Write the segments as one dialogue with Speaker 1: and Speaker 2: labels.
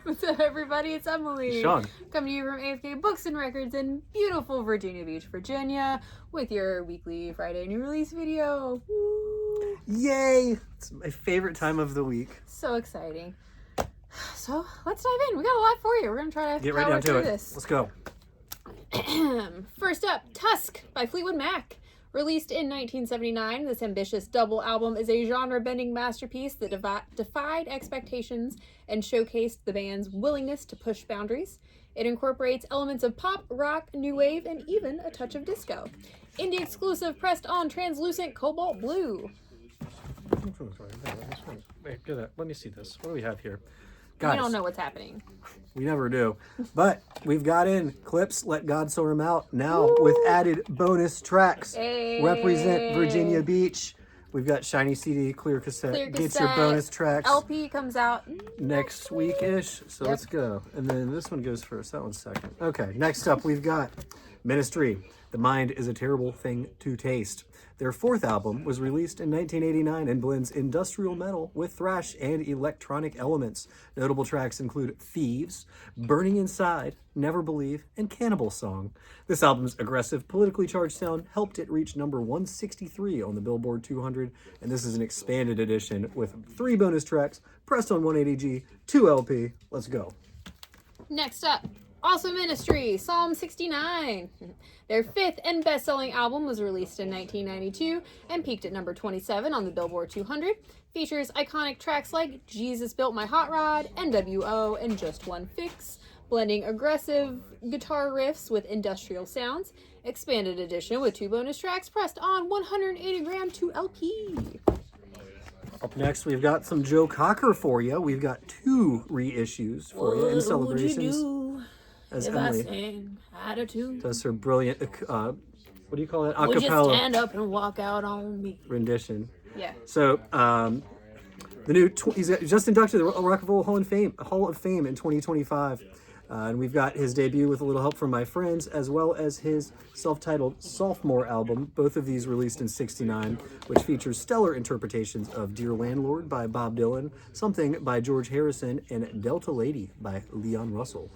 Speaker 1: What's up, everybody? It's Emily.
Speaker 2: Sean.
Speaker 1: Coming to you from AFK Books and Records in beautiful Virginia Beach, Virginia, with your weekly Friday new release video. Woo!
Speaker 2: Yay! It's my favorite time of the week.
Speaker 1: So exciting. So let's dive in. We got a lot for you. We're gonna try to
Speaker 2: Get right down to it.
Speaker 1: this.
Speaker 2: Let's go.
Speaker 1: First up, Tusk by Fleetwood Mac. Released in 1979, this ambitious double album is a genre-bending masterpiece that defied expectations and showcased the band's willingness to push boundaries. It incorporates elements of pop, rock, new wave, and even a touch of disco. Indie exclusive, pressed on translucent cobalt blue.
Speaker 2: Wait, let me see this. What do we have here?
Speaker 1: Guys, we don't know what's happening.
Speaker 2: We never do. But we've got in clips, Let God Sort 'Em Out, now with added bonus tracks.
Speaker 1: Hey.
Speaker 2: Represent Virginia Beach. We've got Shiny CD, Clear Cassette. Get your bonus tracks.
Speaker 1: LP comes out
Speaker 2: next week-ish. So let's go. And then this one goes first. That one's second. Okay, next up we've got Ministry. The Mind is a Terrible Thing to Taste. Their fourth album was released in 1989 and blends industrial metal with thrash and electronic elements. Notable tracks include Thieves, Burning Inside, Never Believe, and Cannibal Song. This album's aggressive, politically charged sound helped it reach number 163 on the Billboard 200, and this is an expanded edition with 3 bonus tracks, pressed on 180G, 2 LP. Let's go.
Speaker 1: Next up, also Ministry, Psalm 69. Their fifth and best-selling album was released in 1992 and peaked at number 27 on the Billboard 200. Features iconic tracks like Jesus Built My Hot Rod, NWO, and Just One Fix, blending aggressive guitar riffs with industrial sounds. Expanded edition with 2 bonus tracks pressed on 180-gram 2 LP.
Speaker 2: Up next, we've got some Joe Cocker for you. We've got 2 reissues for you in celebrations. As Emily does her brilliant, what do you call it?
Speaker 1: Would you stand up and walk out on me?
Speaker 2: Rendition.
Speaker 1: Yeah.
Speaker 2: So, the new he's just inducted to the Rock and Roll Hall of Fame in 2025, and we've got his debut with a little help from my friends, as well as his self-titled sophomore album. Both of these released in '69, which features stellar interpretations of "Dear Landlord" by Bob Dylan, "Something" by George Harrison, and "Delta Lady" by Leon Russell.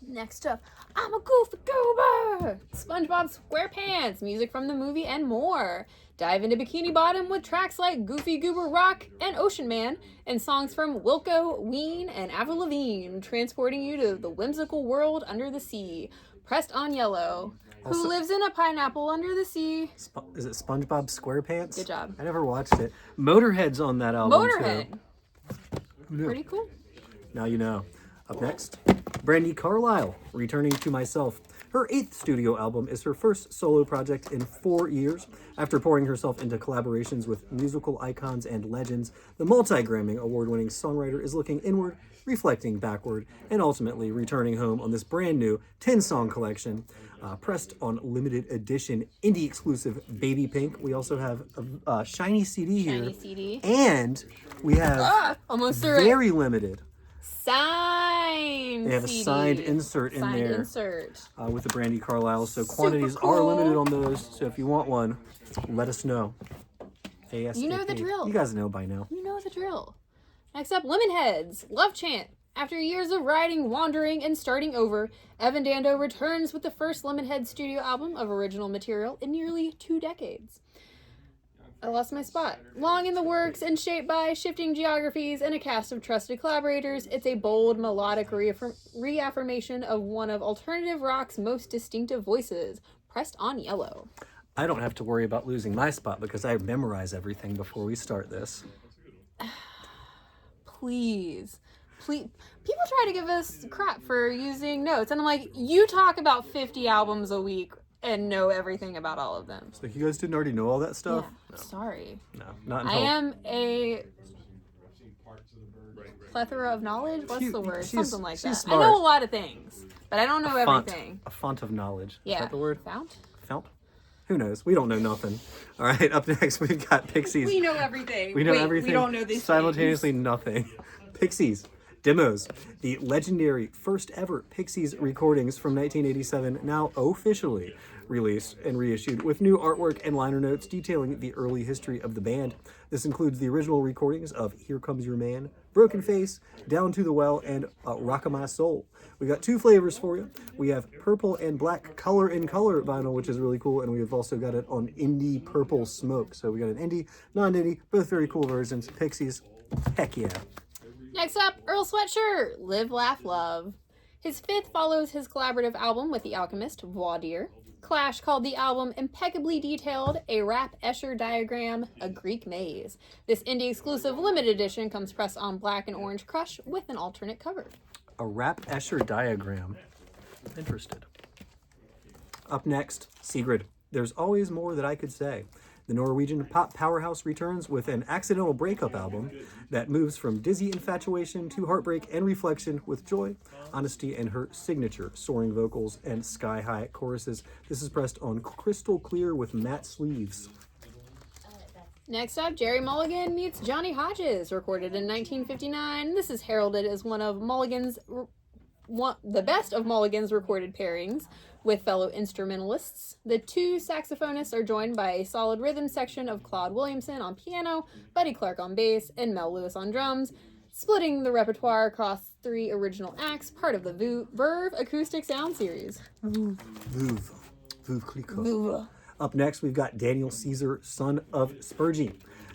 Speaker 1: Next up, I'm a Goofy Goober! SpongeBob SquarePants, music from the movie, and more. Dive into Bikini Bottom with tracks like Goofy Goober Rock and Ocean Man, and songs from Wilco, Ween, and Avril Lavigne, transporting you to the whimsical world under the sea. Pressed on yellow. Also, who lives in a pineapple under the sea?
Speaker 2: Is it SpongeBob SquarePants?
Speaker 1: Good job.
Speaker 2: I never watched it. Motorhead's on that album,
Speaker 1: Motorhead.
Speaker 2: Too.
Speaker 1: Pretty cool.
Speaker 2: Now you know. Up next, Brandi Carlile, Returning to Myself. Her 8th studio album is her first solo project in 4 years. After pouring herself into collaborations with musical icons and legends, the multi-Grammy award-winning songwriter is looking inward, reflecting backward, and ultimately returning home on this brand new 10-song collection, pressed on limited edition indie exclusive Baby Pink. We also have a Shiny CD here.
Speaker 1: Shiny CD.
Speaker 2: And we have
Speaker 1: almost
Speaker 2: very limited.
Speaker 1: Signed.
Speaker 2: They have a signed insert in there.
Speaker 1: Insert.
Speaker 2: With the Brandi Carlile. So quantities are limited on those. So if you want one, let us know. ASAP.
Speaker 1: You know the drill.
Speaker 2: You guys know by now.
Speaker 1: You know the drill. Next up, Lemonheads, Love Chant. After years of writing, wandering, and starting over, Evan Dando returns with the first Lemonheads studio album of original material in nearly 2 decades. I lost my spot. Long in the works and shaped by shifting geographies and a cast of trusted collaborators, it's a bold, melodic reaffirmation of one of alternative rock's most distinctive voices, pressed on yellow.
Speaker 2: I don't have to worry about losing my spot because I memorize everything before we start this.
Speaker 1: Please. People try to give us crap for using notes, and I'm like, you talk about 50 albums a week and know everything about all of them.
Speaker 2: So you guys didn't already know all that stuff?
Speaker 1: Yeah, no. Sorry.
Speaker 2: No, not until...
Speaker 1: I am a plethora of knowledge? What's the word? Something like that.
Speaker 2: Smart.
Speaker 1: I know a lot of things, but I don't know everything.
Speaker 2: A font of knowledge.
Speaker 1: Yeah.
Speaker 2: Is that the word?
Speaker 1: Fount?
Speaker 2: Who knows? We don't know nothing. All right, up next we've got Pixies.
Speaker 1: We know everything.
Speaker 2: We know everything.
Speaker 1: We don't know these
Speaker 2: simultaneously
Speaker 1: things.
Speaker 2: Nothing. Pixies. Demos. The legendary first ever Pixies recordings from 1987, now officially released and reissued with new artwork and liner notes detailing the early history of the band. This includes the original recordings of Here Comes Your Man, Broken Face, Down to the Well, and Rock of My Soul. We got 2 flavors for you. We have purple and black color in color vinyl, which is really cool, and we have also got it on indie purple smoke. So we got an indie, non-indie, both very cool versions. Pixies, heck yeah.
Speaker 1: Next up, Earl Sweatshirt, Live, Laugh, Love. His 5th follows his collaborative album with The Alchemist, Voir Dire. Clash called the album impeccably detailed, a rap Escher diagram, a Greek maze. This indie-exclusive limited edition comes pressed on black and orange crush with an alternate cover.
Speaker 2: A rap Escher diagram. Interested. Up next, Sigrid. There's always more that I could say. The Norwegian pop powerhouse returns with an accidental breakup album that moves from dizzy infatuation to heartbreak and reflection with joy, honesty, and her signature soaring vocals and sky-high choruses. This is pressed on crystal clear with matte sleeves.
Speaker 1: Next up, Jerry Mulligan meets Johnny Hodges, recorded in 1959. This is heralded as the best of Mulligan's recorded pairings with fellow instrumentalists. The 2 saxophonists are joined by a solid rhythm section of Claude Williamson on piano, Buddy Clark on bass, and Mel Lewis on drums, splitting the repertoire across 3 original acts, part of the Verve acoustic sound series.
Speaker 2: Veuve Clicquot. Up next, we've got Daniel Caesar, Son of Spurgey.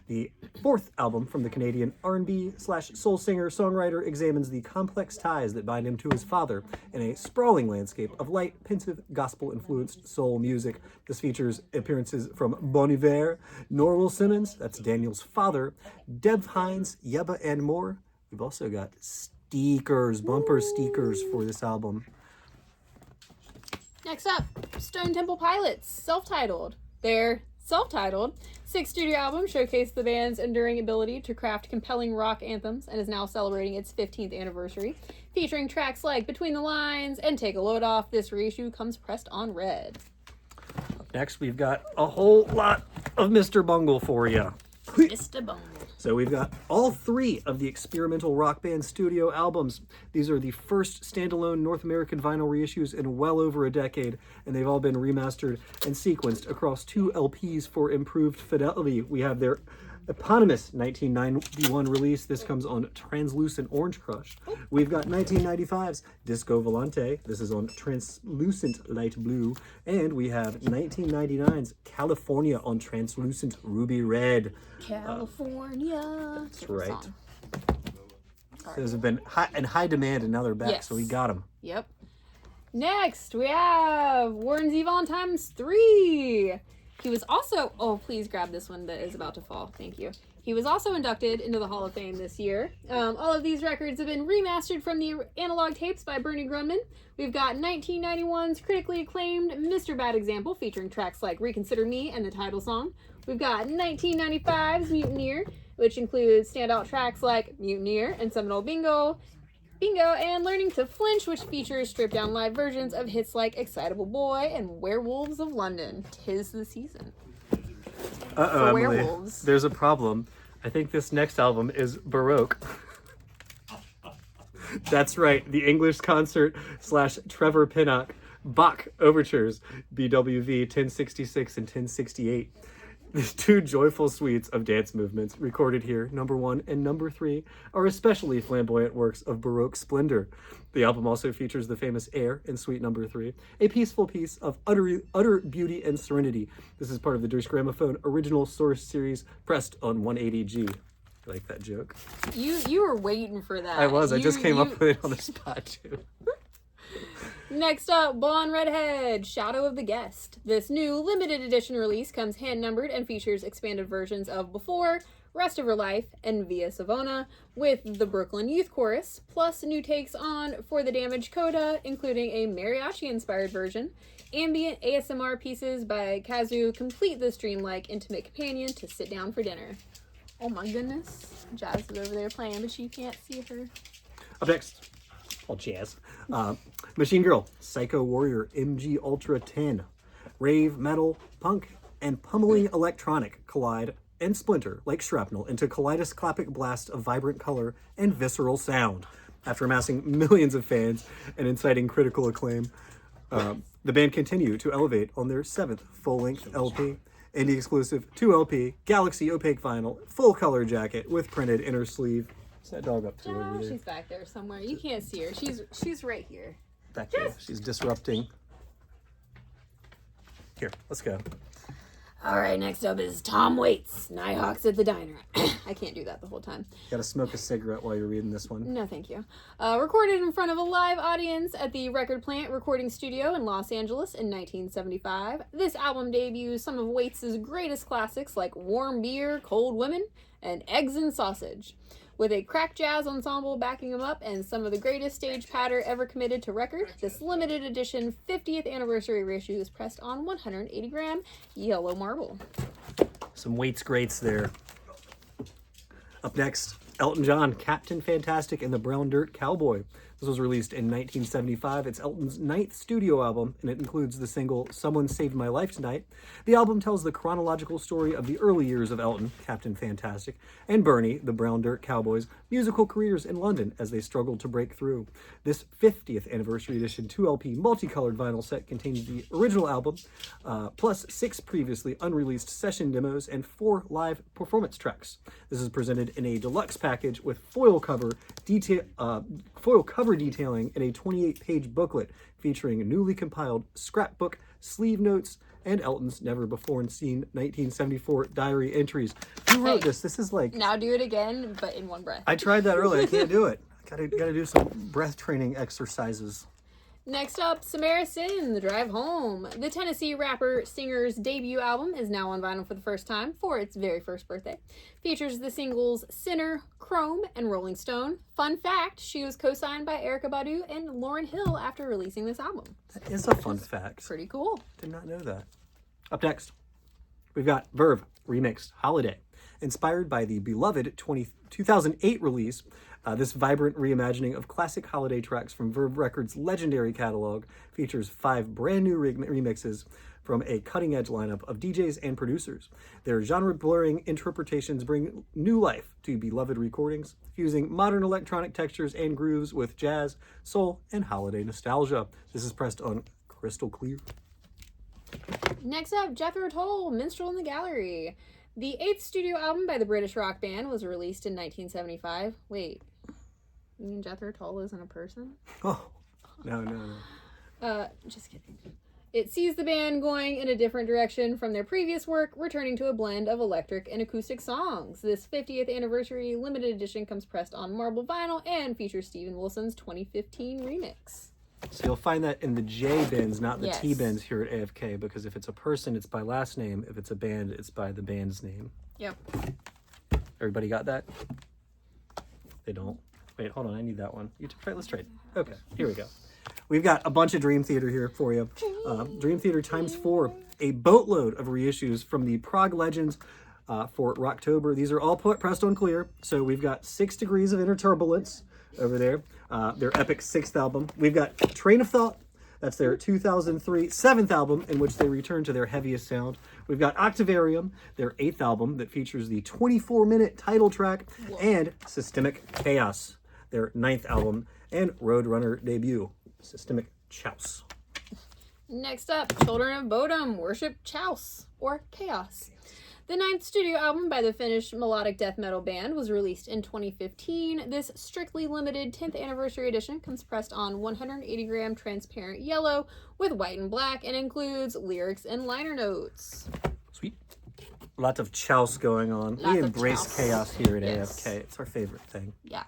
Speaker 2: The 4th album from the Canadian R&B/soul singer-songwriter examines the complex ties that bind him to his father in a sprawling landscape of light, pensive, gospel-influenced soul music. This features appearances from Bon Iver, Norval Simmons, that's Daniel's father, Deb Hines, Yebba, and more. We've also got stickers, bumper stickers for this album.
Speaker 1: Next up, Stone Temple Pilots, self-titled. Their self-titled 6th studio album showcased the band's enduring ability to craft compelling rock anthems and is now celebrating its 15th anniversary. Featuring tracks like Between the Lines and Take a Load Off, this reissue comes pressed on red.
Speaker 2: Up next, we've got a whole lot of Mr. Bungle for you.
Speaker 1: Mr. Bungle.
Speaker 2: So we've got all 3 of the experimental rock band studio albums. These are the first standalone North American vinyl reissues in well over a decade, and they've all been remastered and sequenced across 2 LPs for improved fidelity. We have their eponymous 1991 release. This comes on Translucent Orange Crush. We've got 1995's Disco Volante. This is on Translucent Light Blue. And we have 1999's California on Translucent Ruby Red.
Speaker 1: California.
Speaker 2: That's right. Those have been in high demand, and now they're back,
Speaker 1: yes.
Speaker 2: So we got them.
Speaker 1: Yep. Next, we have Warren Zevon times 3. He was also, oh, please grab this one that is about to fall. Thank you. He was also inducted into the Hall of Fame this year. All of these records have been remastered from the analog tapes by Bernie Grundman. We've got 1991's critically acclaimed Mr. Bad Example, featuring tracks like Reconsider Me and the title song. We've got 1995's Mutineer, which includes standout tracks like Mutineer and Seminole Bingo, and Learning to Flinch, which features stripped-down live versions of hits like Excitable Boy and Werewolves of London. 'Tis the season.
Speaker 2: Emily,
Speaker 1: werewolves.
Speaker 2: There's a problem. I think this next album is Baroque. That's right, the English concert / Trevor Pinnock Bach Overtures, BWV 1066 and 1068. These 2 joyful suites of dance movements recorded here, number 1 and number 3, are especially flamboyant works of Baroque splendor. The album also features the famous Air in suite number 3, a peaceful piece of utter beauty and serenity. This is part of the Deutsche Grammophon original source series, pressed on 180G. I like that joke.
Speaker 1: You were waiting for that.
Speaker 2: I was. I just came up with it on the spot, too.
Speaker 1: Next up, Blonde Redhead, Shadow of the Guest. This new limited edition release comes hand-numbered and features expanded versions of Before, Rest of Her Life, and Via Savona, with the Brooklyn Youth Chorus, plus new takes on For the Damaged Coda, including a mariachi-inspired version. Ambient ASMR pieces by Kazu complete this dreamlike intimate companion to sit down for dinner. Oh my goodness. Jazz is over there playing, but you can't see her.
Speaker 2: Up next, all jazz. Machine Girl, Psycho Warrior, MG Ultra 10. Rave, metal, punk, and pummeling electronic collide and splinter like shrapnel into kaleidoscopic blast of vibrant color and visceral sound. After amassing millions of fans and inciting critical acclaim, the band continue to elevate on their 7th full-length LP. Indie exclusive 2 LP, Galaxy opaque vinyl, full color jacket with printed inner sleeve. What's that dog up to over there?
Speaker 1: She's back there somewhere. You can't see her. She's right here.
Speaker 2: Back there. She's disrupting. Here, let's go.
Speaker 1: All right, next up is Tom Waits, Nighthawks at the Diner. I can't do that the whole time.
Speaker 2: Gotta smoke a cigarette while you're reading this one.
Speaker 1: No, thank you. Recorded in front of a live audience at the Record Plant Recording Studio in Los Angeles in 1975. This album debuts some of Waits' greatest classics like Warm Beer, Cold Women, and Eggs and Sausage. With a crack jazz ensemble backing him up and some of the greatest stage patter ever committed to record, this limited edition 50th anniversary reissue is pressed on 180-gram yellow marble.
Speaker 2: Some Waits greats there. Up next, Elton John, Captain Fantastic and the Brown Dirt Cowboy. This was released in 1975. It's Elton's 9th studio album, and it includes the single Someone Saved My Life Tonight. The album tells the chronological story of the early years of Elton, Captain Fantastic, and Bernie, the Brown Dirt Cowboys' musical careers in London as they struggled to break through. This 50th anniversary edition 2LP multicolored vinyl set contains the original album, plus 6 previously unreleased session demos and 4 live performance tracks. This is presented in a deluxe package with foil cover detailing in a 28-page booklet featuring newly compiled scrapbook, sleeve notes, and Elton's never-before-seen 1974 diary entries. Who wrote this? This is like...
Speaker 1: Now do it again, but in one breath.
Speaker 2: I tried that earlier. I can't do it. Gotta do some breath training exercises.
Speaker 1: Next up, Samara Sin, The Drive Home. The Tennessee rapper-singer's debut album is now on vinyl for the first time for its very first birthday. Features the singles Sinner, Chrome, and Rolling Stone. Fun fact, she was co-signed by Erykah Badu and Lauryn Hill after releasing this album.
Speaker 2: That is a fun fact.
Speaker 1: Pretty cool.
Speaker 2: Did not know that. Up next, we've got Verve remixed Holiday. Inspired by the beloved 2008 release, this vibrant reimagining of classic holiday tracks from Verve Records' legendary catalog features 5 brand new remixes from a cutting-edge lineup of DJs and producers. Their genre-blurring interpretations bring new life to beloved recordings, fusing modern electronic textures and grooves with jazz, soul, and holiday nostalgia. This is pressed on crystal clear.
Speaker 1: Next up, Jethro Tull, Minstrel in the Gallery. The 8th studio album by the British rock band was released in 1975. Wait, you mean Jethro Tull isn't a person?
Speaker 2: Oh, no.
Speaker 1: Just kidding. It sees the band going in a different direction from their previous work, returning to a blend of electric and acoustic songs. This 50th anniversary limited edition comes pressed on marble vinyl and features Steven Wilson's 2015 remix.
Speaker 2: So you'll find that in the J bins, not the
Speaker 1: Yes.
Speaker 2: T bins here at AFK, because if it's a person, it's by last name. If it's a band, it's by the band's name.
Speaker 1: Yep.
Speaker 2: Everybody got that? They don't. Wait, hold on. I need that one. Let's trade. Okay, here we go. We've got a bunch of Dream Theater here for you. Dream Theater times 4. A boatload of reissues from the Prague Legends for Rocktober. These are all pressed on clear. So we've got 6 Degrees of Inner Turbulence over there. Their epic 6th album. We've got Train of Thought. That's their 2003 7th album, in which they return to their heaviest sound. We've got Octavarium, their 8th album that features the 24-minute title track, and Systemic Chaos, their 9th album, and Roadrunner debut, Systemic Chouse.
Speaker 1: Next up, Children of Bodom, Worship Chouse, or Chaos. The 9th studio album by the Finnish melodic death metal band was released in 2015. This strictly limited 10th anniversary edition comes pressed on 180-gram transparent yellow with white and black and includes lyrics and liner notes.
Speaker 2: Sweet. Lots of chouse going on. We embrace chaos here at AFK. It's our favorite thing.
Speaker 1: Yeah.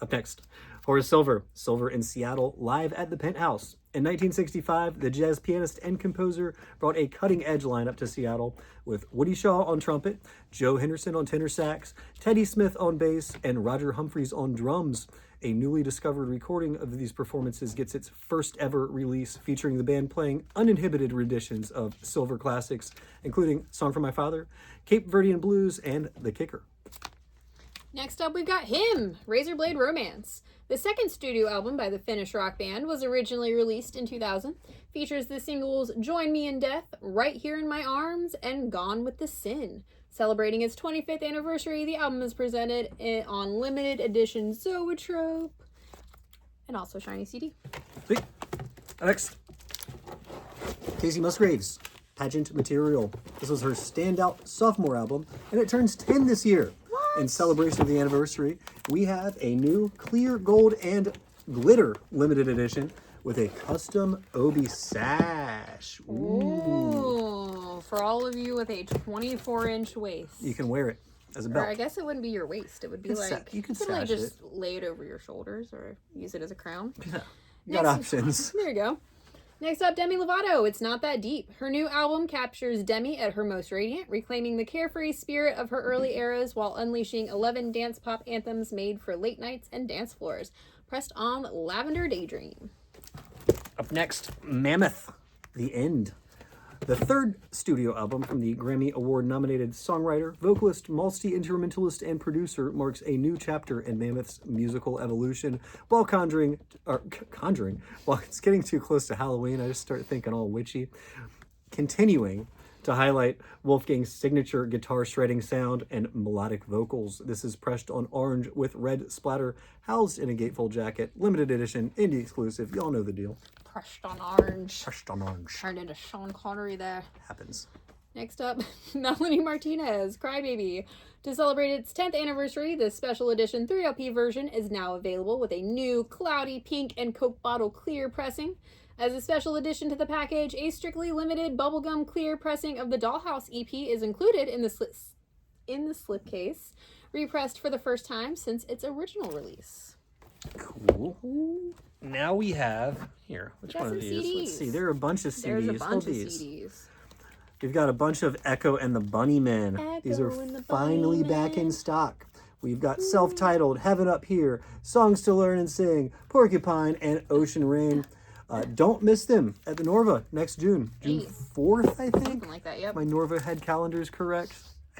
Speaker 2: Up next, Horace Silver, Silver in Seattle, live at the Penthouse. In 1965, the jazz pianist and composer brought a cutting-edge lineup to Seattle with Woody Shaw on trumpet, Joe Henderson on tenor sax, Teddy Smith on bass, and Roger Humphreys on drums. A newly discovered recording of these performances gets its first ever release, featuring the band playing uninhibited renditions of Silver classics, including Song for My Father, Cape Verdean Blues, and The Kicker.
Speaker 1: Next up, we've got Him, Razorblade Romance. The 2nd studio album by the Finnish rock band was originally released in 2000. Features the singles Join Me in Death, Right Here in My Arms, and Gone with the Sin. Celebrating its 25th anniversary, the album is presented on limited edition Zoetrope and also shiny CD.
Speaker 2: Sweet. Next, Casey Musgraves, Pageant Material. This was her standout sophomore album, and it turns 10 this year. In celebration of the anniversary, we have a new clear gold and glitter limited edition with a custom Obi sash.
Speaker 1: Ooh, for all of you with a 24-inch waist.
Speaker 2: You can wear it as a
Speaker 1: Or
Speaker 2: belt.
Speaker 1: I guess it wouldn't be your waist. It would be like
Speaker 2: You can
Speaker 1: like
Speaker 2: sash
Speaker 1: just lay it over your shoulders or use it as a crown.
Speaker 2: Yeah, you got options.
Speaker 1: There you go. Next up, Demi Lovato, It's Not That Deep. Her new album captures Demi at her most radiant, reclaiming the carefree spirit of her early eras while unleashing 11 dance pop anthems made for late nights and dance floors. Pressed on Lavender Daydream.
Speaker 2: Up next, Mammoth, The End. The third studio album from the Grammy Award-nominated songwriter, vocalist, multi-instrumentalist, and producer marks a new chapter in Mammoth's musical evolution. While while it's getting too close to Halloween, I just start thinking all witchy. Continuing to highlight Wolfgang's signature guitar shredding sound and melodic vocals. This is pressed on orange with red splatter, housed in a gatefold jacket, limited edition, indie exclusive. Y'all know the deal.
Speaker 1: Pressed on orange.
Speaker 2: Pressed on orange.
Speaker 1: Turned into Sean Connery there.
Speaker 2: Happens.
Speaker 1: Next up, Melanie Martinez, Crybaby. To celebrate its 10th anniversary, this special edition 3LP version is now available with a new cloudy pink and Coke bottle clear pressing. As a special addition to the package, a strictly limited bubblegum clear pressing of the Dollhouse EP is included in the slipcase, repressed for the first time since its original release.
Speaker 2: Cool. Now we have here. Which one of these?
Speaker 1: CDs.
Speaker 2: Let's see. There are a bunch of CDs.
Speaker 1: There's a bunch of
Speaker 2: these.
Speaker 1: CDs.
Speaker 2: We've got a bunch of Echo and the Bunnymen. These are
Speaker 1: Echo and the
Speaker 2: finally back in
Speaker 1: Bunnymen.
Speaker 2: stock. We've got self-titled, Heaven Up Here, Songs to Learn and Sing, Porcupine, and Ocean Rain. Don't miss them at the Norva next June. June 4th, I think.
Speaker 1: Something like that, yep.
Speaker 2: My Norva head calendar is correct.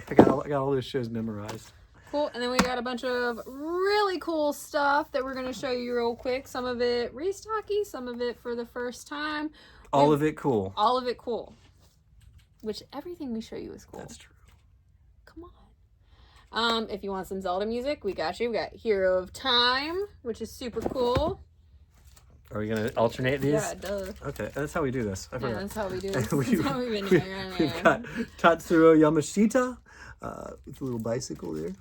Speaker 2: I got all those shows memorized.
Speaker 1: Cool, and then we got a bunch of really cool stuff that we're going to show you real quick. Some of it restocky, some of it for the first time.
Speaker 2: All of it cool.
Speaker 1: All of it cool. Which everything we show you is cool.
Speaker 2: That's true.
Speaker 1: Come on. If you want some Zelda music, we got you. We got Hero of Time, which is super cool.
Speaker 2: Are we going to alternate these?
Speaker 1: Yeah, duh.
Speaker 2: Okay, that's how we do this. I
Speaker 1: Yeah,
Speaker 2: forgot.
Speaker 1: that's how we do this.
Speaker 2: We've
Speaker 1: That's how we've been here.
Speaker 2: got Tatsuro Yamashita with a little bicycle there.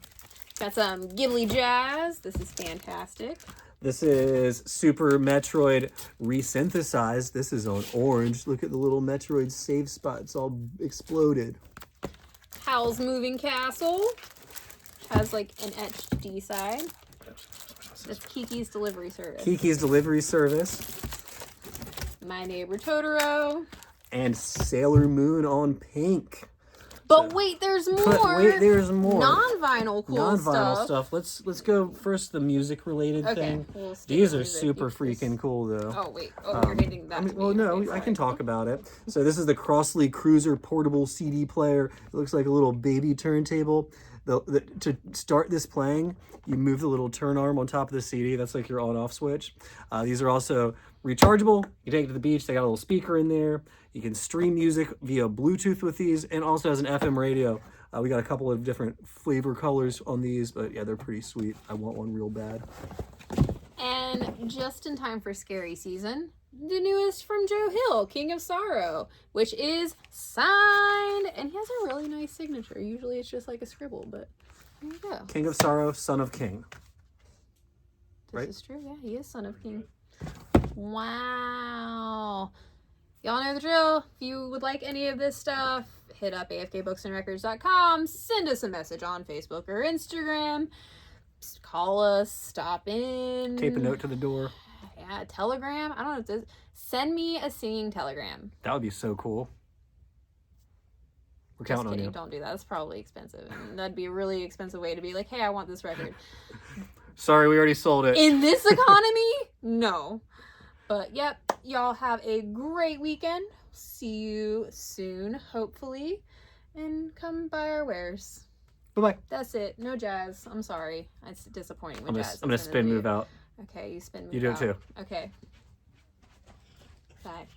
Speaker 1: Got some Ghibli jazz. This is fantastic.
Speaker 2: This is Super Metroid resynthesized. This is on orange. Look at the little Metroid save spot. It's all exploded.
Speaker 1: Howl's Moving Castle, which has like an etched D side. That's Kiki's Delivery Service.
Speaker 2: Kiki's Delivery Service.
Speaker 1: My Neighbor Totoro.
Speaker 2: And Sailor Moon on pink.
Speaker 1: But wait, there's more.
Speaker 2: Wait, there's more.
Speaker 1: Non-vinyl cool
Speaker 2: Non-vinyl stuff. Let's go first the music related thing.
Speaker 1: We'll stick
Speaker 2: These
Speaker 1: with
Speaker 2: are
Speaker 1: music.
Speaker 2: super
Speaker 1: Keep this-
Speaker 2: freaking cool though.
Speaker 1: Oh wait, you're hitting that.
Speaker 2: Well, no,
Speaker 1: Okay,
Speaker 2: I can
Speaker 1: sorry.
Speaker 2: talk about it. So this is the Crossley Cruiser portable CD player. It looks like a little baby turntable. To start this playing, you move the little turn arm on top of the CD. That's like your on-off switch. These are also rechargeable. You take it to the beach. They got a little speaker in there. You can stream music via Bluetooth with these, and also has an FM radio. We got a couple of different flavor colors on these, but yeah, they're pretty sweet. I want one real bad.
Speaker 1: And just in time for scary season, the newest from Joe Hill, King of Sorrow, which is signed, and he has a really nice signature. Usually it's just like a scribble, but there you go.
Speaker 2: King of Sorrow, Son of King.
Speaker 1: This
Speaker 2: Right?
Speaker 1: is true. Yeah, he is Son of King. Wow. Y'all know the drill. If you would like any of this stuff, hit up afkbooksandrecords.com. Send us a message on Facebook or Instagram. Call us. Stop in.
Speaker 2: Tape a note to the door.
Speaker 1: Yeah, telegram. I don't know if this. Send me a singing telegram.
Speaker 2: That would be so cool. We're
Speaker 1: Just
Speaker 2: counting on
Speaker 1: kidding.
Speaker 2: you.
Speaker 1: Don't do that. That's probably expensive. And that'd be a really expensive way to be like, hey, I want this record.
Speaker 2: Sorry, we already sold it.
Speaker 1: In this economy, no. But yep, y'all have a great weekend. See you soon, hopefully. And come buy our wares.
Speaker 2: Bye-bye.
Speaker 1: That's it. No jazz. I'm sorry. It's disappointing with jazz.
Speaker 2: I'm gonna spin move out.
Speaker 1: Okay, you spin move
Speaker 2: You do it
Speaker 1: out.
Speaker 2: too.
Speaker 1: Okay. Bye.